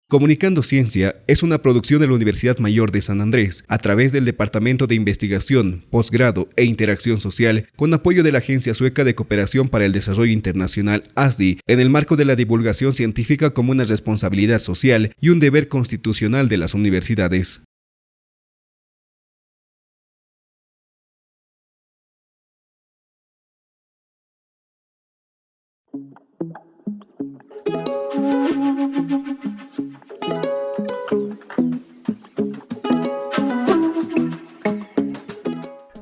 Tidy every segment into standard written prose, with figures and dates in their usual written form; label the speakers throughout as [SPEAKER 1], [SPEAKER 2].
[SPEAKER 1] Comunicando Ciencia es una producción de la Universidad Mayor de San Andrés a través del Departamento de Investigación, Posgrado e Interacción Social con apoyo de la Agencia Sueca de Cooperación para el Desarrollo Internacional ASDI en el marco de la divulgación científica como una responsabilidad social y un deber constitucional de las universidades.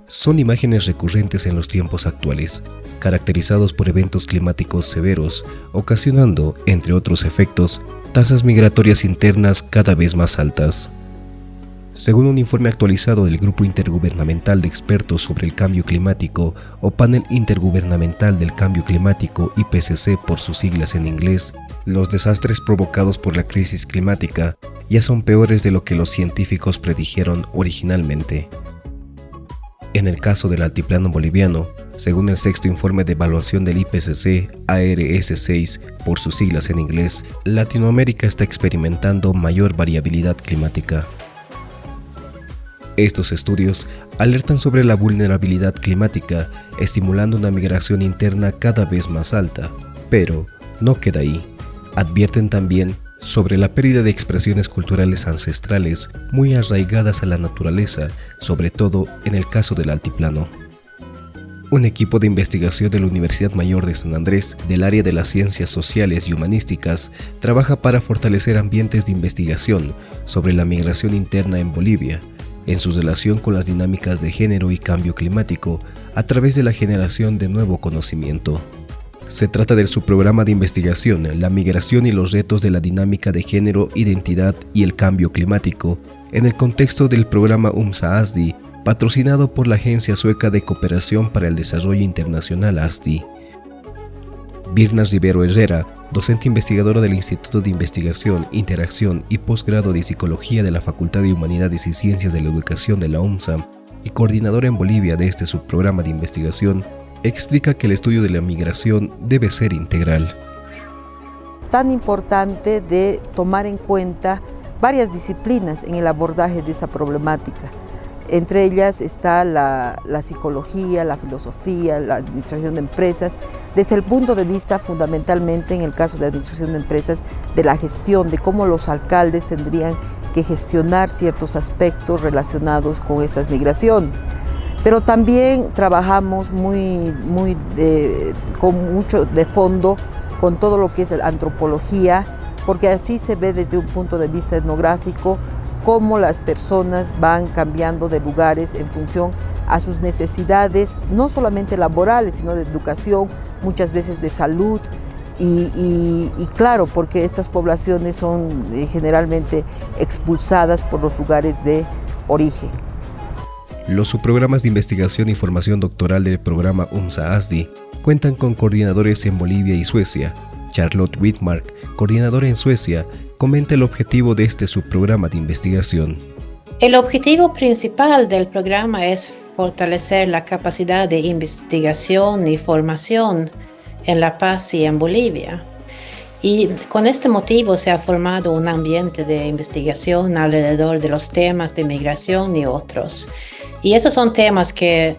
[SPEAKER 2] Son imágenes recurrentes en los tiempos actuales, caracterizados por eventos climáticos severos, ocasionando, entre otros efectos, tasas migratorias internas cada vez más altas. Según un informe actualizado del Grupo Intergubernamental de Expertos sobre el Cambio Climático o Panel Intergubernamental del Cambio Climático IPCC por sus siglas en inglés, los desastres provocados por la crisis climática ya son peores de lo que los científicos predijeron originalmente. En el caso del altiplano boliviano, según el sexto informe de evaluación del IPCC ARS6 por sus siglas en inglés, Latinoamérica está experimentando mayor variabilidad climática. Estos estudios alertan sobre la vulnerabilidad climática, estimulando una migración interna cada vez más alta, pero no queda ahí. Advierten también sobre la pérdida de expresiones culturales ancestrales muy arraigadas a la naturaleza, sobre todo en el caso del altiplano. Un equipo de investigación de la Universidad Mayor de San Andrés, del área de las ciencias sociales y humanísticas, trabaja para fortalecer ambientes de investigación sobre la migración interna en Bolivia, en su relación con las dinámicas de género y cambio climático, a través de la generación de nuevo conocimiento. Se trata del subprograma de investigación La migración y los retos de la dinámica de género, identidad y el cambio climático, en el contexto del programa UMSA-ASDI, patrocinado por la Agencia Sueca de Cooperación para el Desarrollo Internacional ASDI. Birna Rivero Herrera, docente investigadora del Instituto de Investigación, Interacción y Posgrado de Psicología de la Facultad de Humanidades y Ciencias de la Educación de la UMSA y coordinadora en Bolivia de este subprograma de investigación, explica que el estudio de la migración debe ser integral.
[SPEAKER 3] Tan importante de tomar en cuenta varias disciplinas en el abordaje de esta problemática. Entre ellas está la psicología, la filosofía, la administración de empresas, desde el punto de vista fundamentalmente en el caso de administración de empresas, de la gestión, de cómo los alcaldes tendrían que gestionar ciertos aspectos relacionados con estas migraciones. Pero también trabajamos con mucho de fondo con todo lo que es la antropología, porque así se ve desde un punto de vista etnográfico cómo las personas van cambiando de lugares en función a sus necesidades, no solamente laborales, sino de educación, muchas veces de salud, y claro, porque estas poblaciones son generalmente expulsadas por los lugares de origen.
[SPEAKER 2] Los subprogramas de investigación y formación doctoral del programa UMSA-ASDI cuentan con coordinadores en Bolivia y Suecia. Charlotte Whitmark, coordinadora en Suecia, comenta el objetivo de este subprograma de investigación.
[SPEAKER 4] El objetivo principal del programa es fortalecer la capacidad de investigación y formación en La Paz y en Bolivia. Y con este motivo se ha formado un ambiente de investigación alrededor de los temas de migración y otros. Y esos son temas que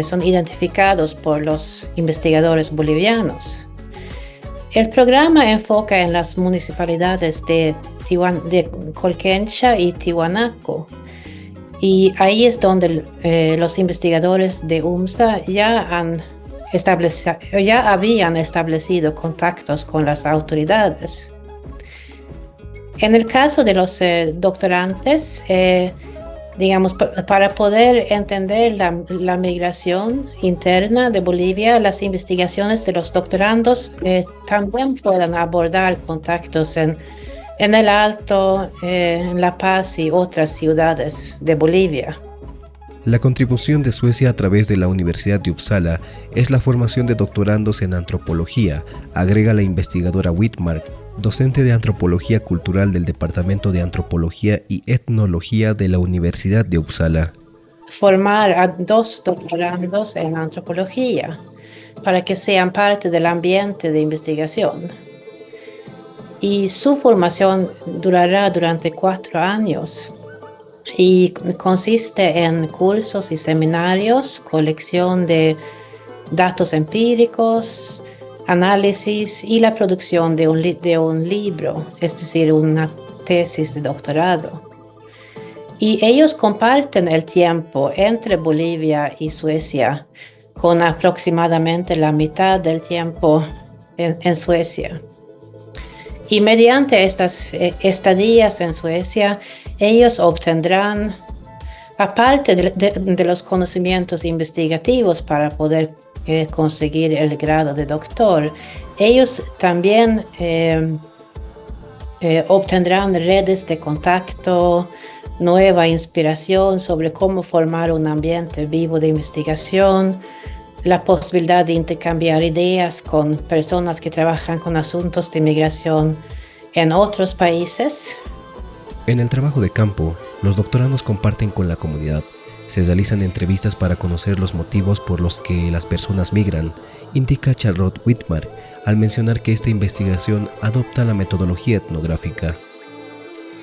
[SPEAKER 4] son identificados por los investigadores bolivianos. El programa enfoca en las municipalidades de Colquencha y Tiwanaku. Y ahí es donde los investigadores de UMSA ya habían establecido contactos con las autoridades. En el caso de los doctorantes, para poder entender la migración interna de Bolivia, las investigaciones de los doctorandos también pueden abordar contactos en el Alto, en La Paz y otras ciudades de Bolivia.
[SPEAKER 2] La contribución de Suecia a través de la Universidad de Uppsala es la formación de doctorandos en antropología, agrega la investigadora Whitmark, docente de antropología cultural del Departamento de Antropología y Etnología de la Universidad de Uppsala.
[SPEAKER 4] Formar a 2 doctorandos en antropología para que sean parte del ambiente de investigación. Y su formación durará durante 4 años. Y consiste en cursos y seminarios, colección de datos empíricos, análisis y la producción de un libro, es decir, una tesis de doctorado. Y ellos comparten el tiempo entre Bolivia y Suecia, con aproximadamente la mitad del tiempo en Suecia. Y mediante estas estadías en Suecia, ellos obtendrán, aparte de los conocimientos investigativos para poder conseguir el grado de doctor, ellos también obtendrán redes de contacto, nueva inspiración sobre cómo formar un ambiente vivo de investigación, la posibilidad de intercambiar ideas con personas que trabajan con asuntos de migración en otros países.
[SPEAKER 2] En el trabajo de campo, los doctorandos comparten con la comunidad. Se realizan entrevistas para conocer los motivos por los que las personas migran, indica Charlotte Whitmark, al mencionar que esta investigación adopta la metodología etnográfica.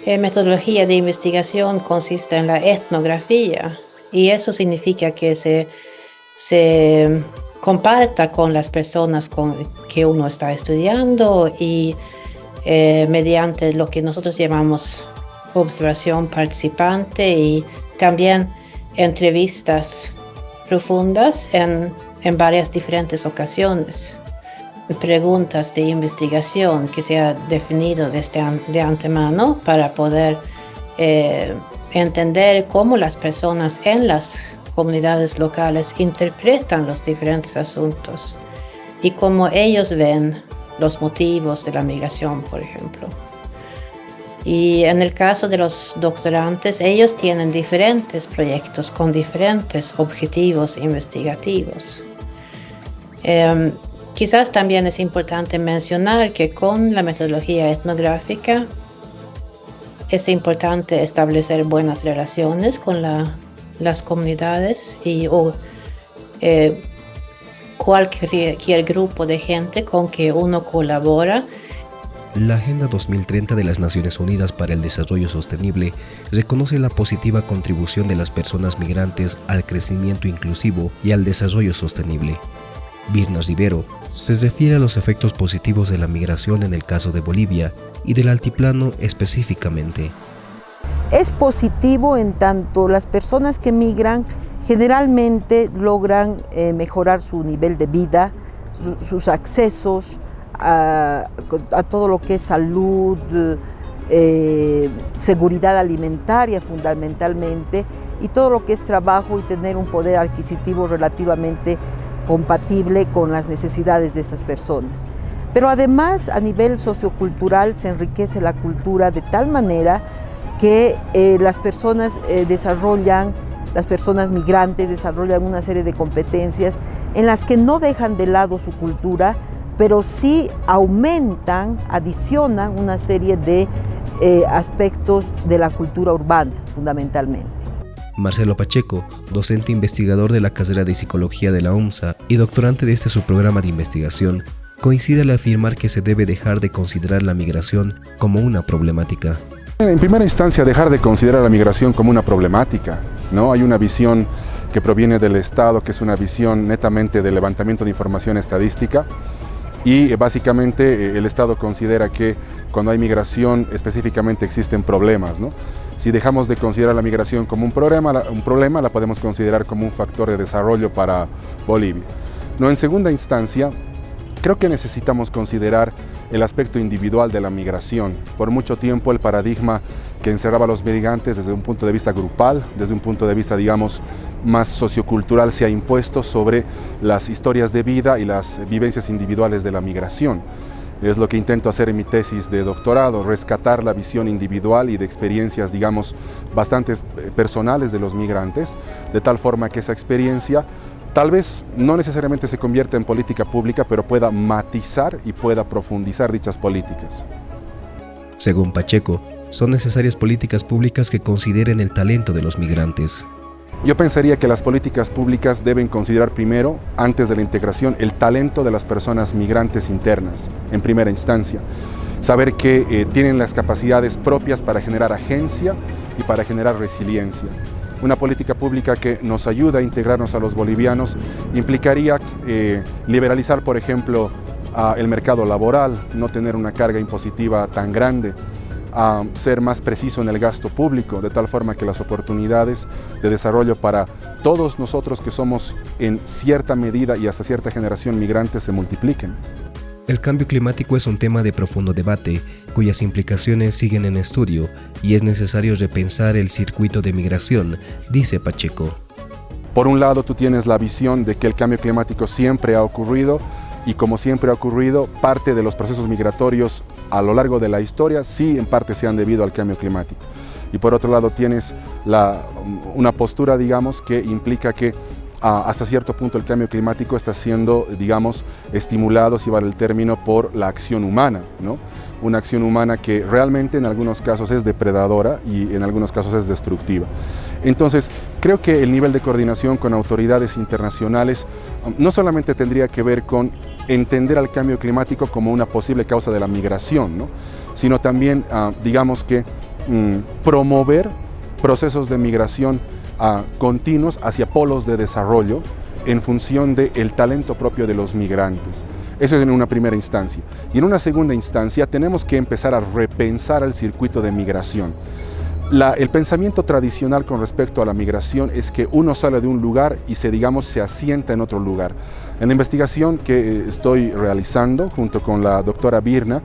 [SPEAKER 4] La metodología de investigación consiste en la etnografía, y eso significa que se comparta con las personas con que uno está estudiando y mediante lo que nosotros llamamos observación participante y también entrevistas profundas en varias diferentes ocasiones. Preguntas de investigación que se ha definido de antemano para poder entender cómo las personas en las comunidades locales interpretan los diferentes asuntos y cómo ellos ven los motivos de la migración, por ejemplo. Y en el caso de los doctorantes, ellos tienen diferentes proyectos con diferentes objetivos investigativos. Quizás también es importante mencionar que con la metodología etnográfica es importante establecer buenas relaciones con las comunidades o cualquier grupo de gente con que uno colabora.
[SPEAKER 2] La Agenda 2030 de las Naciones Unidas para el Desarrollo Sostenible reconoce la positiva contribución de las personas migrantes al crecimiento inclusivo y al desarrollo sostenible. Birna Rivero se refiere a los efectos positivos de la migración en el caso de Bolivia y del altiplano específicamente.
[SPEAKER 3] Es positivo en tanto las personas que migran generalmente logran mejorar su nivel de vida, sus accesos a todo lo que es salud, seguridad alimentaria fundamentalmente, y todo lo que es trabajo y tener un poder adquisitivo relativamente compatible con las necesidades de estas personas. Pero además a nivel sociocultural se enriquece la cultura de tal manera que las personas migrantes desarrollan una serie de competencias en las que no dejan de lado su cultura, pero sí adicionan una serie de aspectos de la cultura urbana, fundamentalmente.
[SPEAKER 2] Marcelo Pacheco, docente investigador de la carrera de Psicología de la UNSA y doctorante de este subprograma de investigación, coincide al afirmar que se debe dejar de considerar la migración como una problemática.
[SPEAKER 5] En primera instancia, dejar de considerar la migración como una problemática, ¿no? Hay una visión que proviene del Estado, que es una visión netamente de levantamiento de información estadística, y básicamente el Estado considera que cuando hay migración específicamente existen problemas, ¿no? Si dejamos de considerar la migración como un problema la podemos considerar como un factor de desarrollo para Bolivia. No, en segunda instancia, creo que necesitamos considerar el aspecto individual de la migración. Por mucho tiempo el paradigma que encerraba a los migrantes desde un punto de vista grupal, desde un punto de vista, digamos, más sociocultural, se ha impuesto sobre las historias de vida y las vivencias individuales de la migración. Es lo que intento hacer en mi tesis de doctorado, rescatar la visión individual y de experiencias, digamos, bastante personales de los migrantes, de tal forma que esa experiencia tal vez no necesariamente se convierta en política pública, pero pueda matizar y pueda profundizar dichas políticas.
[SPEAKER 2] Según Pacheco, son necesarias políticas públicas que consideren el talento de los migrantes.
[SPEAKER 5] Yo pensaría que las políticas públicas deben considerar primero, antes de la integración, el talento de las personas migrantes internas, en primera instancia. Saber que tienen las capacidades propias para generar agencia y para generar resiliencia. Una política pública que nos ayuda a integrarnos a los bolivianos implicaría liberalizar, por ejemplo, el mercado laboral, no tener una carga impositiva tan grande, a ser más preciso en el gasto público, de tal forma que las oportunidades de desarrollo para todos nosotros que somos en cierta medida y hasta cierta generación migrantes se multipliquen.
[SPEAKER 2] El cambio climático es un tema de profundo debate, cuyas implicaciones siguen en estudio, y es necesario repensar el circuito de migración, dice Pacheco.
[SPEAKER 5] Por un lado, tú tienes la visión de que el cambio climático siempre ha ocurrido, y como siempre ha ocurrido, parte de los procesos migratorios a lo largo de la historia sí en parte se han debido al cambio climático. Y por otro lado tienes una postura, digamos, que implica que hasta cierto punto el cambio climático está siendo, digamos, estimulado, si vale el término, por la acción humana, ¿no? Una acción humana que realmente en algunos casos es depredadora y en algunos casos es destructiva. Entonces, creo que el nivel de coordinación con autoridades internacionales no solamente tendría que ver con entender al cambio climático como una posible causa de la migración, ¿no? Sino también, digamos que, promover procesos de migración continuos hacia polos de desarrollo en función del talento propio de los migrantes. Eso es en una primera instancia. Y en una segunda instancia tenemos que empezar a repensar el circuito de migración. El pensamiento tradicional con respecto a la migración es que uno sale de un lugar y se asienta en otro lugar. En la investigación que estoy realizando junto con la doctora Birna,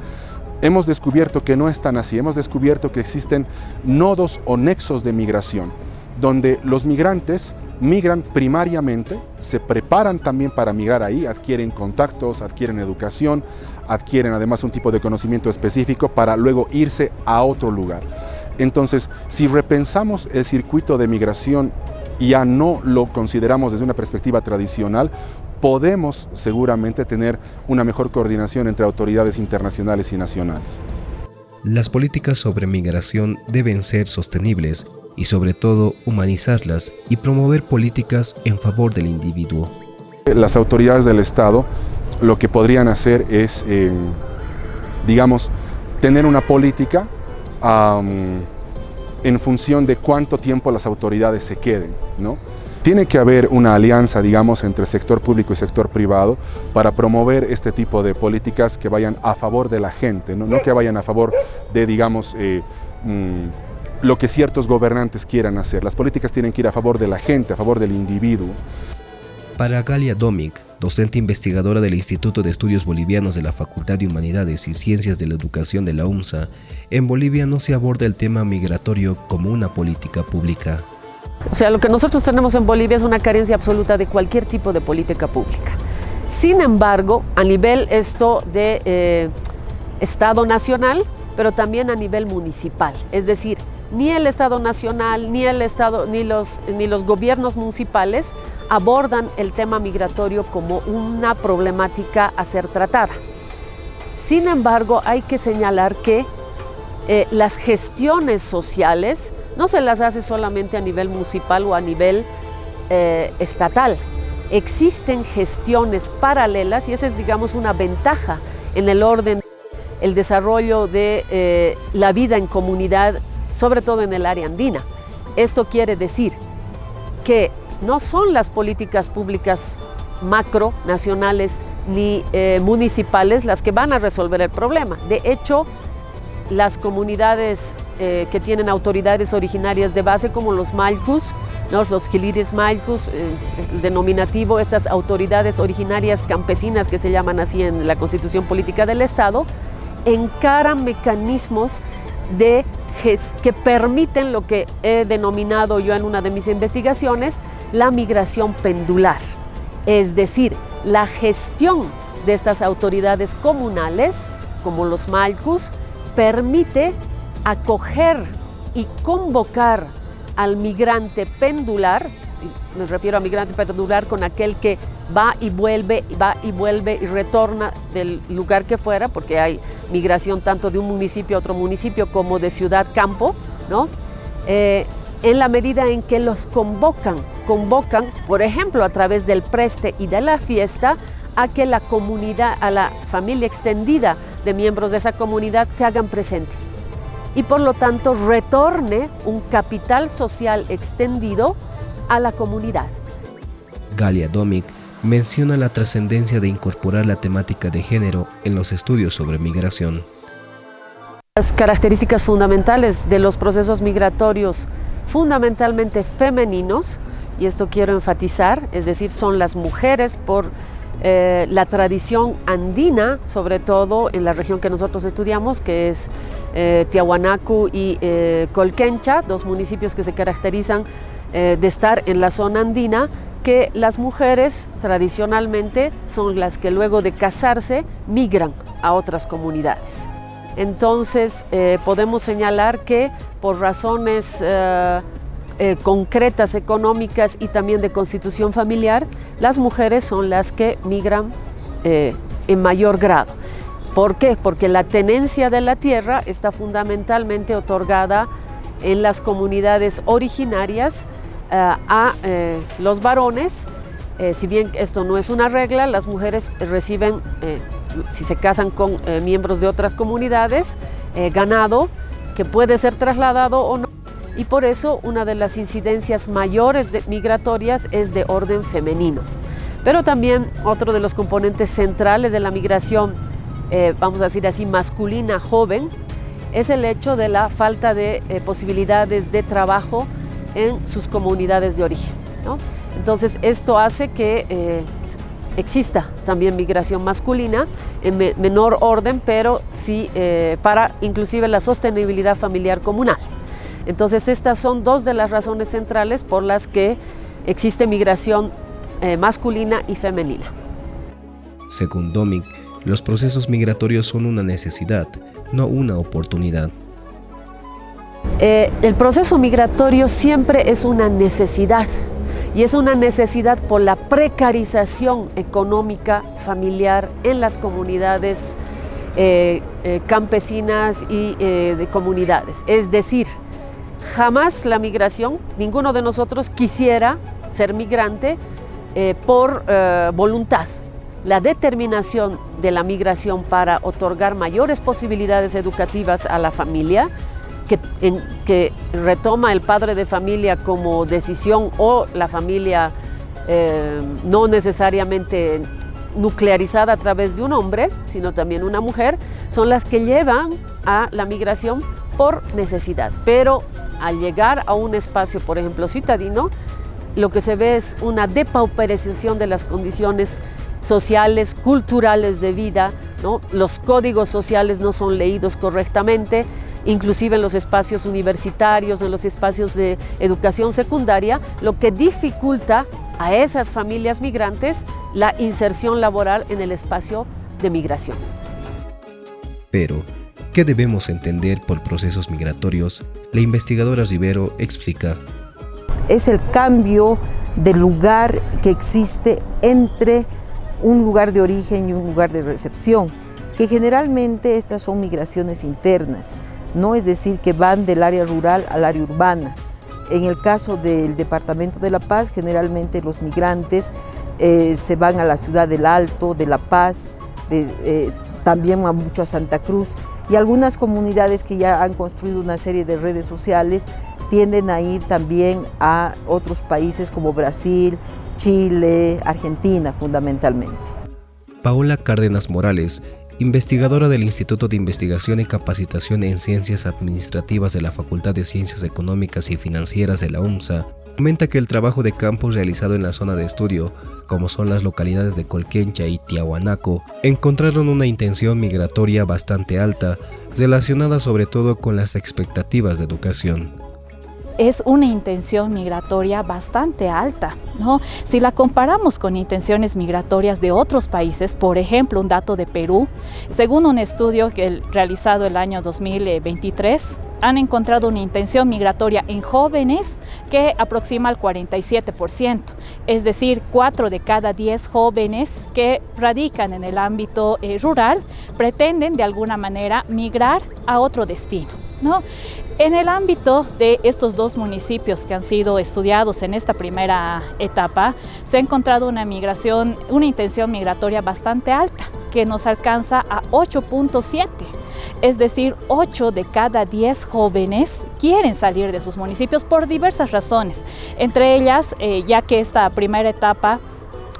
[SPEAKER 5] hemos descubierto que no es tan así. Hemos descubierto que existen nodos o nexos de migración, donde los migrantes migran primariamente, se preparan también para migrar ahí, adquieren contactos, adquieren educación, adquieren además un tipo de conocimiento específico para luego irse a otro lugar. Entonces, si repensamos el circuito de migración y ya no lo consideramos desde una perspectiva tradicional, podemos seguramente tener una mejor coordinación entre autoridades internacionales y nacionales.
[SPEAKER 2] Las políticas sobre migración deben ser sostenibles y sobre todo humanizarlas y promover políticas en favor del individuo.
[SPEAKER 5] Las autoridades del Estado lo que podrían hacer es, digamos, tener una política en función de cuánto tiempo las autoridades se queden, ¿no? Tiene que haber una alianza, digamos, entre sector público y sector privado para promover este tipo de políticas que vayan a favor de la gente, no que vayan a favor de, digamos, lo que ciertos gobernantes quieran hacer. Las políticas tienen que ir a favor de la gente, a favor del individuo.
[SPEAKER 2] Para Galia Domic, docente investigadora del Instituto de Estudios Bolivianos de la Facultad de Humanidades y Ciencias de la Educación de la UNSA, en Bolivia no se aborda el tema migratorio como una política pública.
[SPEAKER 6] O sea, lo que nosotros tenemos en Bolivia es una carencia absoluta de cualquier tipo de política pública. Sin embargo, a nivel de Estado nacional, pero también a nivel municipal, es decir, ni el Estado nacional, ni los gobiernos municipales abordan el tema migratorio como una problemática a ser tratada. Sin embargo, hay que señalar que las gestiones sociales no se las hace solamente a nivel municipal o a nivel estatal. Existen gestiones paralelas y esa es, digamos, una ventaja en el orden, el desarrollo de la vida en comunidad, sobre todo en el área andina. Esto quiere decir que no son las políticas públicas macro, nacionales ni municipales las que van a resolver el problema. De hecho, las comunidades que tienen autoridades originarias de base como los Malcus, ¿no? Los Quiliris Malcus, el denominativo, estas autoridades originarias campesinas que se llaman así en la Constitución Política del Estado, encaran mecanismos que permiten lo que he denominado yo en una de mis investigaciones, la migración pendular. Es decir, la gestión de estas autoridades comunales como los Malcus, permite acoger y convocar al migrante pendular. Me refiero a migrante pendular con aquel que va y vuelve y retorna del lugar que fuera, porque hay migración tanto de un municipio a otro municipio como de ciudad-campo, ¿no? En la medida en que los convocan, por ejemplo, a través del preste y de la fiesta, a que la comunidad, a la familia extendida de miembros de esa comunidad se hagan presente. Y por lo tanto retorne un capital social extendido a la comunidad.
[SPEAKER 2] Galia Domic menciona la trascendencia de incorporar la temática de género en los estudios sobre migración.
[SPEAKER 6] Las características fundamentales de los procesos migratorios fundamentalmente femeninos, y esto quiero enfatizar, es decir, son las mujeres por la tradición andina, sobre todo en la región que nosotros estudiamos, que es Tiahuanaco y Colquencha, dos municipios que se caracterizan de estar en la zona andina, que las mujeres tradicionalmente son las que luego de casarse migran a otras comunidades. Entonces podemos señalar que por razones concretas, económicas y también de constitución familiar, las mujeres son las que migran en mayor grado. ¿Por qué? Porque la tenencia de la tierra está fundamentalmente otorgada en las comunidades originarias a los varones. Si bien esto no es una regla, las mujeres reciben, si se casan con miembros de otras comunidades, ganado que puede ser trasladado o no. Y por eso una de las incidencias mayores migratorias es de orden femenino. Pero también otro de los componentes centrales de la migración, vamos a decir así, masculina joven, es el hecho de la falta de posibilidades de trabajo en sus comunidades de origen, ¿no? Entonces esto hace que exista también migración masculina en menor orden, pero sí para inclusive la sostenibilidad familiar comunal. Entonces estas son dos de las razones centrales por las que existe migración masculina y femenina.
[SPEAKER 2] Según Domic, los procesos migratorios son una necesidad, no una oportunidad.
[SPEAKER 6] El proceso migratorio siempre es una necesidad, y es una necesidad por la precarización económica familiar en las comunidades campesinas y de comunidades. Es decir, jamás la migración, ninguno de nosotros quisiera ser migrante por voluntad. La determinación de la migración para otorgar mayores posibilidades educativas a la familia, que retoma el padre de familia como decisión, o la familia no necesariamente nuclearizada a través de un hombre, sino también una mujer, son las que llevan a la migración por necesidad. Pero al llegar a un espacio, por ejemplo, citadino, lo que se ve es una depauperización de las condiciones sociales, culturales de vida, ¿no? Los códigos sociales no son leídos correctamente, inclusive en los espacios universitarios, en los espacios de educación secundaria, lo que dificulta a esas familias migrantes la inserción laboral en el espacio de migración.
[SPEAKER 2] Pero, ¿qué debemos entender por procesos migratorios? La investigadora Rivero explica.
[SPEAKER 3] Es el cambio de lugar que existe entre un lugar de origen y un lugar de recepción, que generalmente estas son migraciones internas, no es decir, que van del área rural al área urbana. En el caso del Departamento de La Paz, generalmente los migrantes se van a la ciudad del Alto, de La Paz, también mucho a Santa Cruz, y algunas comunidades que ya han construido una serie de redes sociales tienden a ir también a otros países como Brasil, Chile, Argentina fundamentalmente.
[SPEAKER 2] Paola Cárdenas Morales, investigadora del Instituto de Investigación y Capacitación en Ciencias Administrativas de la Facultad de Ciencias Económicas y Financieras de la UMSA, comenta que el trabajo de campo realizado en la zona de estudio, como son las localidades de Colquencha y Tiahuanaco, encontraron una intención migratoria bastante alta, relacionada sobre todo con las expectativas de educación.
[SPEAKER 7] es una intención migratoria bastante alta, ¿no? Si la comparamos con intenciones migratorias de otros países, por ejemplo, un dato de Perú, según un estudio realizado el año 2023, han encontrado una intención migratoria en jóvenes que aproxima al 47%, es decir, 4 de cada 10 jóvenes que radican en el ámbito rural pretenden de alguna manera migrar a otro destino, ¿no? En el ámbito de estos dos municipios que han sido estudiados en esta primera etapa, se ha encontrado una intención migratoria bastante alta, que nos alcanza a 8.7. Es decir, 8 de cada 10 jóvenes quieren salir de sus municipios por diversas razones. Entre ellas, ya que esta primera etapa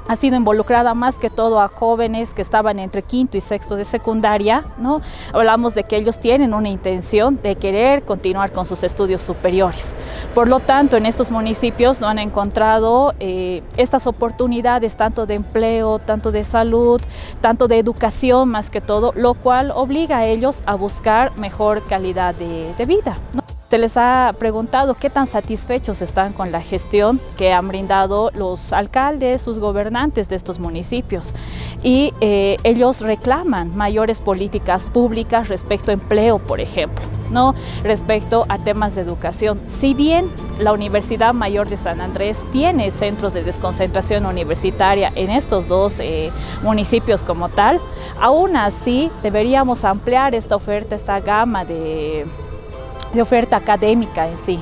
[SPEAKER 7] ha sido involucrada más que todo a jóvenes que estaban entre quinto y sexto de secundaria, ¿no? Hablamos de que ellos tienen una intención de querer continuar con sus estudios superiores. Por lo tanto, en estos municipios no han encontrado estas oportunidades tanto de empleo, tanto de salud, tanto de educación más que todo, lo cual obliga a ellos a buscar mejor calidad de vida, ¿no? Se les ha preguntado qué tan satisfechos están con la gestión que han brindado los alcaldes, sus gobernantes de estos municipios, y ellos reclaman mayores políticas públicas respecto a empleo, por ejemplo, ¿no? Respecto a temas de educación. Si bien la Universidad Mayor de San Andrés tiene centros de desconcentración universitaria en estos dos municipios como tal, aún así deberíamos ampliar esta oferta, esta gama de oferta académica en sí.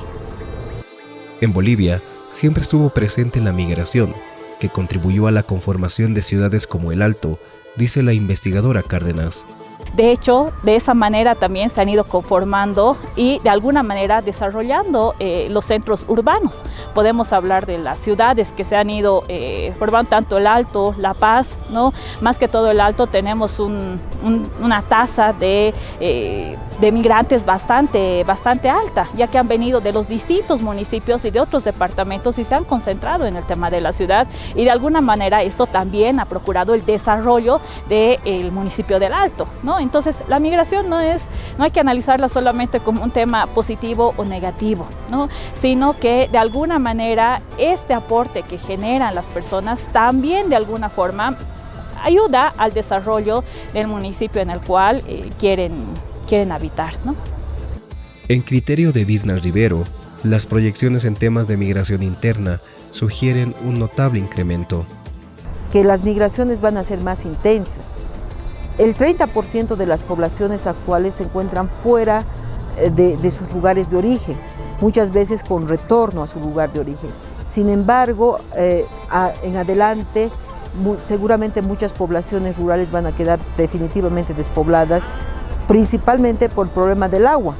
[SPEAKER 2] En Bolivia siempre estuvo presente la migración, que contribuyó a la conformación de ciudades como El Alto, dice la investigadora Cárdenas.
[SPEAKER 7] De hecho, de esa manera también se han ido conformando y de alguna manera desarrollando los centros urbanos. Podemos hablar de las ciudades que se han ido formando, tanto El Alto, La Paz, ¿no? Más que todo El Alto tenemos una tasa de migrantes bastante alta, ya que han venido de los distintos municipios y de otros departamentos y se han concentrado en el tema de la ciudad, y de alguna manera esto también ha procurado el desarrollo del municipio del Alto, ¿no? Entonces la migración no hay que analizarla solamente como un tema positivo o negativo, ¿no? Sino que de alguna manera este aporte que generan las personas también de alguna forma ayuda al desarrollo del municipio en el cual quieren habitar, ¿no?
[SPEAKER 2] En criterio de Virna Rivero, las proyecciones en temas de migración interna sugieren un notable incremento.
[SPEAKER 3] Que las migraciones van a ser más intensas. El 30% de las poblaciones actuales se encuentran fuera de sus lugares de origen, muchas veces con retorno a su lugar de origen. Sin embargo, en adelante, seguramente muchas poblaciones rurales van a quedar definitivamente despobladas, principalmente por el problema del agua.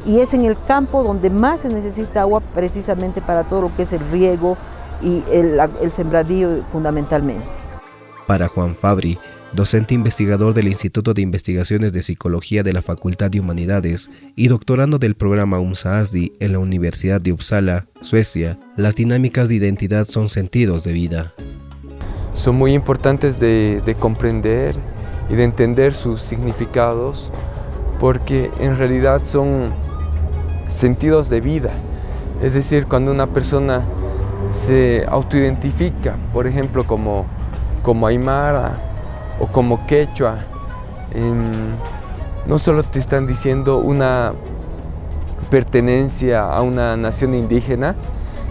[SPEAKER 3] Y es en el campo donde más se necesita agua, precisamente para todo lo que es el riego y el sembradío fundamentalmente.
[SPEAKER 2] Para Juan Fabri, docente investigador del Instituto de Investigaciones de Psicología de la Facultad de Humanidades y doctorando del programa UMSA-ASDI en la Universidad de Uppsala, Suecia, las dinámicas de identidad son sentidos de vida.
[SPEAKER 8] Son muy importantes de comprender y de entender sus significados, porque en realidad son sentidos de vida. Es decir, cuando una persona se autoidentifica, por ejemplo, como aymara o como quechua, no solo te están diciendo una pertenencia a una nación indígena,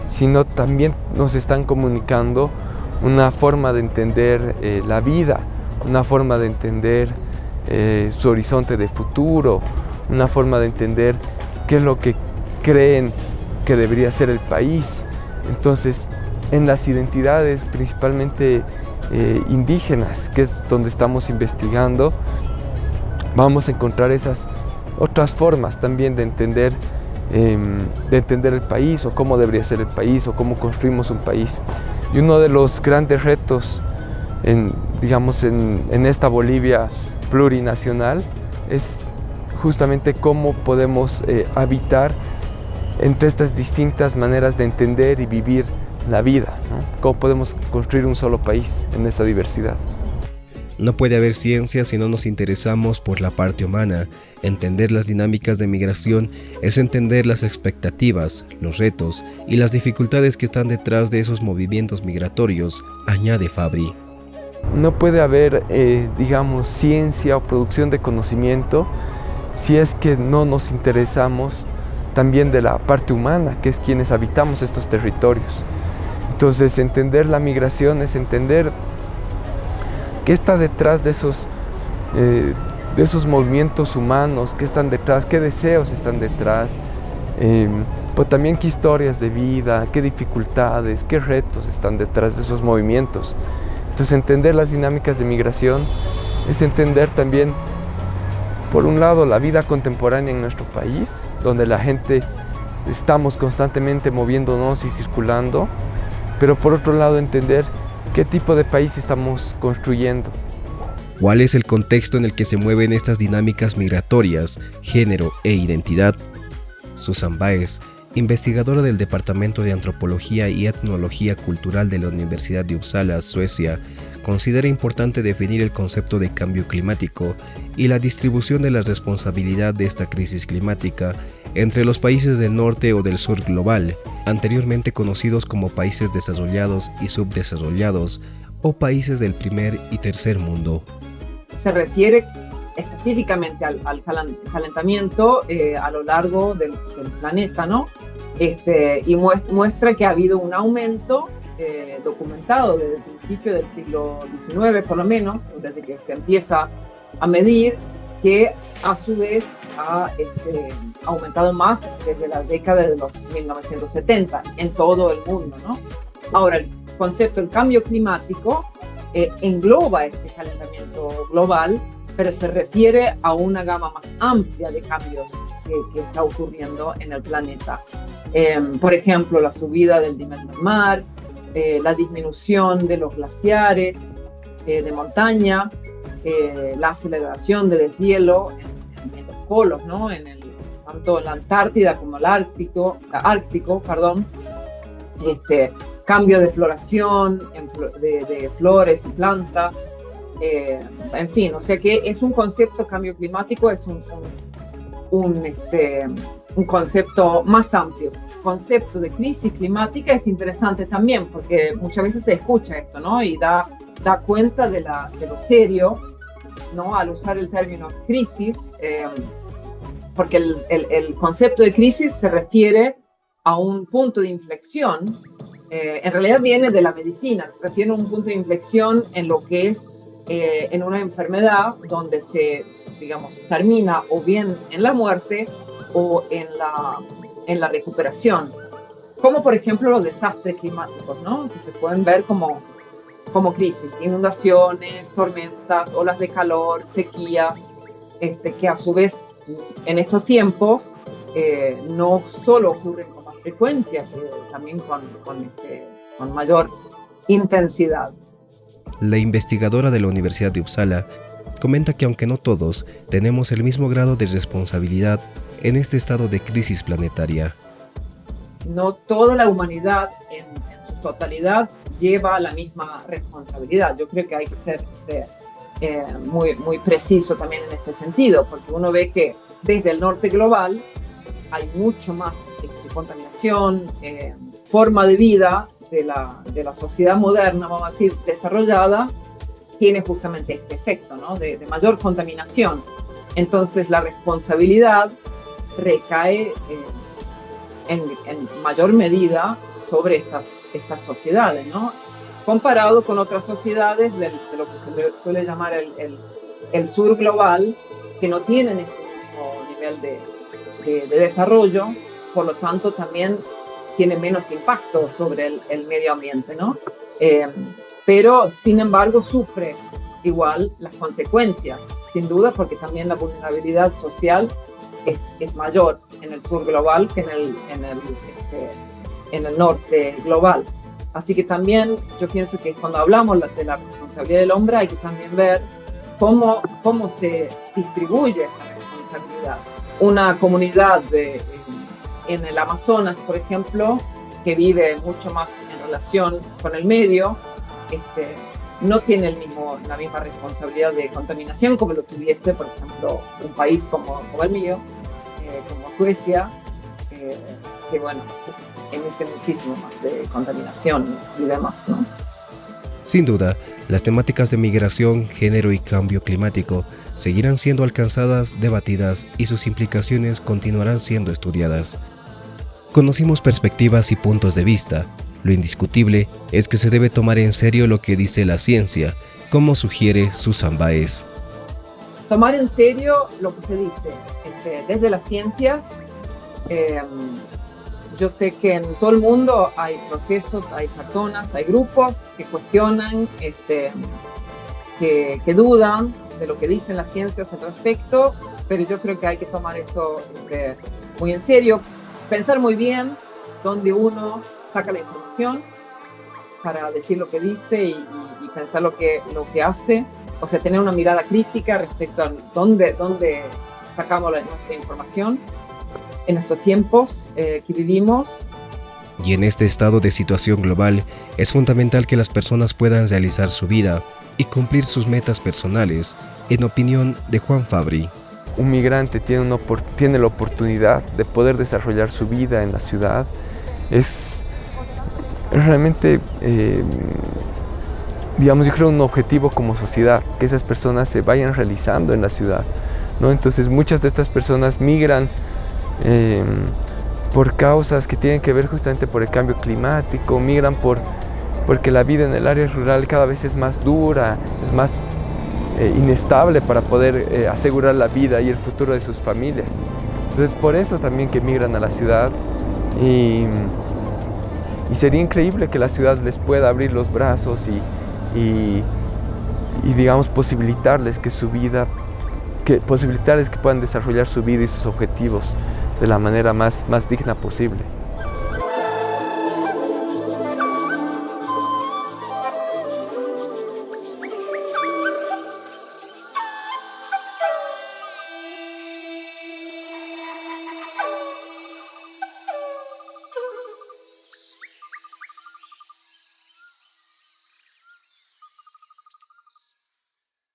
[SPEAKER 8] sino también nos están comunicando una forma de entender la vida, una forma de entender su horizonte de futuro, una forma de entender qué es lo que creen que debería ser el país. Entonces, en las identidades principalmente indígenas, que es donde estamos investigando, vamos a encontrar esas otras formas también de entender el país, o cómo debería ser el país, o cómo construimos un país. Y uno de los grandes retos en esta Bolivia plurinacional es justamente cómo podemos habitar entre estas distintas maneras de entender y vivir la vida, ¿no? Cómo podemos construir un solo país en esa diversidad.
[SPEAKER 2] No puede haber ciencia si no nos interesamos por la parte humana. Entender las dinámicas de migración es entender las expectativas, los retos y las dificultades que están detrás de esos movimientos migratorios, añade Fabri.
[SPEAKER 8] No puede haber, digamos, ciencia o producción de conocimiento si es que no nos interesamos también de la parte humana, que es quienes habitamos estos territorios. Entonces, entender la migración es entender qué está detrás de esos movimientos humanos, qué están detrás, qué deseos están detrás, pero también qué historias de vida, qué dificultades, qué retos están detrás de esos movimientos. Entonces, entender las dinámicas de migración es entender también, por un lado, la vida contemporánea en nuestro país, donde la gente estamos constantemente moviéndonos y circulando, pero por otro lado entender qué tipo de país estamos construyendo.
[SPEAKER 2] ¿Cuál es el contexto en el que se mueven estas dinámicas migratorias, género e identidad? Susan Baez, investigadora del Departamento de Antropología y Etnología Cultural de la Universidad de Uppsala, Suecia, considera importante definir el concepto de cambio climático y la distribución de la responsabilidad de esta crisis climática entre los países del norte o del sur global, anteriormente conocidos como países desarrollados y subdesarrollados, o países del primer y tercer mundo.
[SPEAKER 9] Se refiere específicamente al calentamiento a lo largo del planeta, ¿no? Y muestra que ha habido un aumento documentado desde el principio del siglo XIX, por lo menos, desde que se empieza a medir, que a su vez ha aumentado más desde la década de los 1970 en todo el mundo, ¿no? Ahora, el concepto del cambio climático engloba este calentamiento global, pero se refiere a una gama más amplia de cambios que está ocurriendo en el planeta. Por ejemplo, la subida del nivel del mar, la disminución de los glaciares de montaña, la aceleración de deshielo en los polos, ¿no? Tanto en la Antártida como el Ártico, cambio de floración de flores y plantas, en fin, o sea que es un concepto, cambio climático es un concepto más amplio. Concepto de crisis climática es interesante también porque muchas veces se escucha esto, ¿no? Y da cuenta de lo serio, ¿no? Al usar el término crisis, porque el concepto de crisis se refiere a un punto de inflexión. En realidad viene de la medicina, se refiere a un punto de inflexión en lo que es en una enfermedad donde se, digamos, termina o bien en la muerte o en la recuperación, como por ejemplo los desastres climáticos, ¿no? Que se pueden ver como crisis, inundaciones, tormentas, olas de calor, sequías, que a su vez en estos tiempos no solo ocurren con más frecuencia, pero también con mayor intensidad.
[SPEAKER 2] La investigadora de la Universidad de Uppsala comenta que aunque no todos tenemos el mismo grado de responsabilidad en este estado de crisis planetaria.
[SPEAKER 9] No toda la humanidad en su totalidad lleva la misma responsabilidad. Yo creo que hay que ser muy, muy preciso también en este sentido, porque uno ve que desde el norte global hay mucho más contaminación, forma de vida de la sociedad moderna, vamos a decir, desarrollada, tiene justamente este efecto, ¿no? de mayor contaminación. Entonces la responsabilidad recae en mayor medida sobre estas sociedades, ¿no? Comparado con otras sociedades de lo que se suele llamar el sur global, que no tienen este mismo nivel de desarrollo, por lo tanto también tiene menos impacto sobre el medio ambiente, ¿no? Pero sin embargo sufre igual las consecuencias, sin duda, porque también la vulnerabilidad social es mayor en el sur global que en el norte global. Así que también yo pienso que cuando hablamos de la responsabilidad del hombre hay que también ver cómo se distribuye esta responsabilidad. Una comunidad en el Amazonas, por ejemplo, que vive mucho más en relación con el medio, no tiene la misma responsabilidad de contaminación como lo tuviese, por ejemplo, un país como el mío, como Suecia, que bueno, emite muchísimo más de contaminación y demás, ¿no?
[SPEAKER 2] Sin duda, las temáticas de migración, género y cambio climático seguirán siendo alcanzadas, debatidas y sus implicaciones continuarán siendo estudiadas. Conocimos perspectivas y puntos de vista. Lo indiscutible es que se debe tomar en serio lo que dice la ciencia, como sugiere Susan Baez.
[SPEAKER 9] Tomar en serio lo que se dice desde las ciencias. Yo sé que en todo el mundo hay procesos, hay personas, hay grupos que cuestionan, que dudan de lo que dicen las ciencias al respecto, pero yo creo que hay que tomar eso muy en serio, pensar muy bien dónde uno saca la información para decir lo que dice y pensar lo que hace, o sea, tener una mirada crítica respecto a dónde sacamos nuestra información en estos tiempos que vivimos.
[SPEAKER 2] Y en este estado de situación global, es fundamental que las personas puedan realizar su vida y cumplir sus metas personales, en opinión de Juan Fabri.
[SPEAKER 8] Un migrante tiene la oportunidad de poder desarrollar su vida en la ciudad. Es realmente, digamos, yo creo un objetivo como sociedad, que esas personas se vayan realizando en la ciudad, ¿no? Entonces muchas de estas personas migran por causas que tienen que ver justamente por el cambio climático, migran porque la vida en el área rural cada vez es más dura, es más inestable para poder asegurar la vida y el futuro de sus familias. Entonces por eso también que migran a la ciudad y sería increíble que la ciudad les pueda abrir los brazos y digamos posibilitarles que posibilitarles que puedan desarrollar su vida y sus objetivos de la manera más digna posible.